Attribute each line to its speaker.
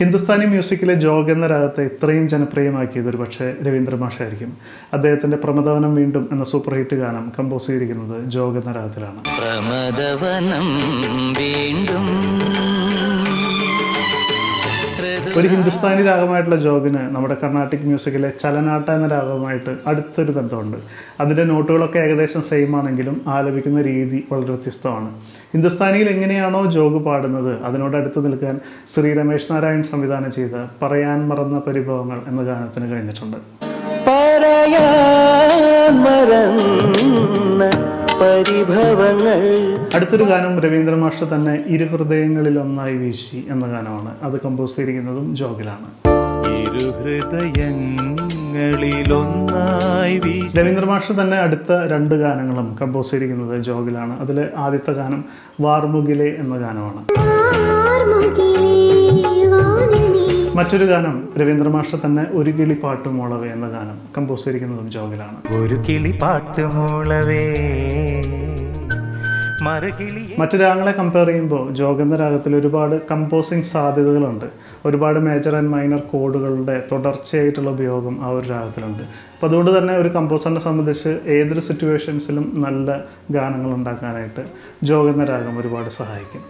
Speaker 1: ഹിന്ദുസ്ഥാനി മ്യൂസിക്കിലെ ജോഗ് എന്ന രാഗത്തെ ഇത്രയും ജനപ്രിയമാക്കിയത് ഒരു പക്ഷേ രവീന്ദ്ര മാഷായിരിക്കും. അദ്ദേഹത്തിൻ്റെ പ്രമദവനം വീണ്ടും എന്ന സൂപ്പർ ഹിറ്റ് ഗാനം കമ്പോസ് ചെയ്തിരിക്കുന്നത് ജോഗ് എന്ന രാഗത്തിലാണ്. ഒരു ഹിന്ദുസ്ഥാനി രാഗമായിട്ടുള്ള ജോഗിന് നമ്മുടെ കർണാട്ടിക് മ്യൂസിക്കിലെ ചലനാട്ട എന്ന രാഗവുമായിട്ട് അടുത്തൊരു ബന്ധമുണ്ട്. അതിൻ്റെ നോട്ടുകളൊക്കെ ഏകദേശം സെയിം ആണെങ്കിലും ആലപിക്കുന്ന രീതി വളരെ വ്യത്യസ്തമാണ്. ഹിന്ദുസ്ഥാനിയിൽ എങ്ങനെയാണോ ജോഗ് പാടുന്നത് അതിനോട് അടുത്ത് നിൽക്കാൻ ശ്രീ രമേശ് നാരായൺ സംവിധാനം ചെയ്ത പറയാൻ മറന്ന പരിഭവങ്ങൾ എന്ന ഗാനത്തിന് കഴിഞ്ഞിട്ടുണ്ട്. അടുത്തൊരു ഗാനം രവീന്ദ്ര മാസ്റ്റർ തന്നെ ഇരുഹൃദയങ്ങളിൽ ഒന്നായി വീശി എന്ന ഗാനമാണ്. അത് കമ്പോസ് ചെയ്തിരിക്കുന്നതും ജോഗിലാണ്. രവീന്ദ്ര മാസ്റ്റർ തന്നെ അടുത്ത 2 ഗാനങ്ങളും കമ്പോസ് ചെയ്തിരിക്കുന്നത് ജോഗിലാണ്. അതിൽ ആദ്യത്തെ ഗാനം വാർമുകിലെ എന്ന ഗാനമാണ്. മറ്റൊരു ഗാനം രവീന്ദ്ര മാസ്റ്റർ തന്നെ ഒരു കിളി പാട്ടുമോളവേ എന്ന ഗാനം കമ്പോസ് ചെയ്തിരിക്കുന്നതും ജോഗിലാണ്.
Speaker 2: ഒരു കിളി പാട്ടുമോളവേ.
Speaker 1: മറ്റു രാഗങ്ങളെ കമ്പയർ ചെയ്യുമ്പോൾ ജോഗ് എന്ന രാഗത്തിൽ ഒരുപാട് കമ്പോസിങ് സാധ്യതകളുണ്ട്. ഒരുപാട് മേജർ ആൻഡ് മൈനർ കോഡുകളുടെ തുടർച്ചയായിട്ടുള്ള ഉപയോഗം ആ ഒരു രാഗത്തിലുണ്ട്. അപ്പോൾ അതുകൊണ്ട് തന്നെ ഒരു കമ്പോസറിനെ സംബന്ധിച്ച് ഏതൊരു സിറ്റുവേഷൻസിലും നല്ല ഗാനങ്ങൾ ഉണ്ടാക്കാനായിട്ട് ജോഗ് എന്ന രാഗം ഒരുപാട് സഹായിക്കും.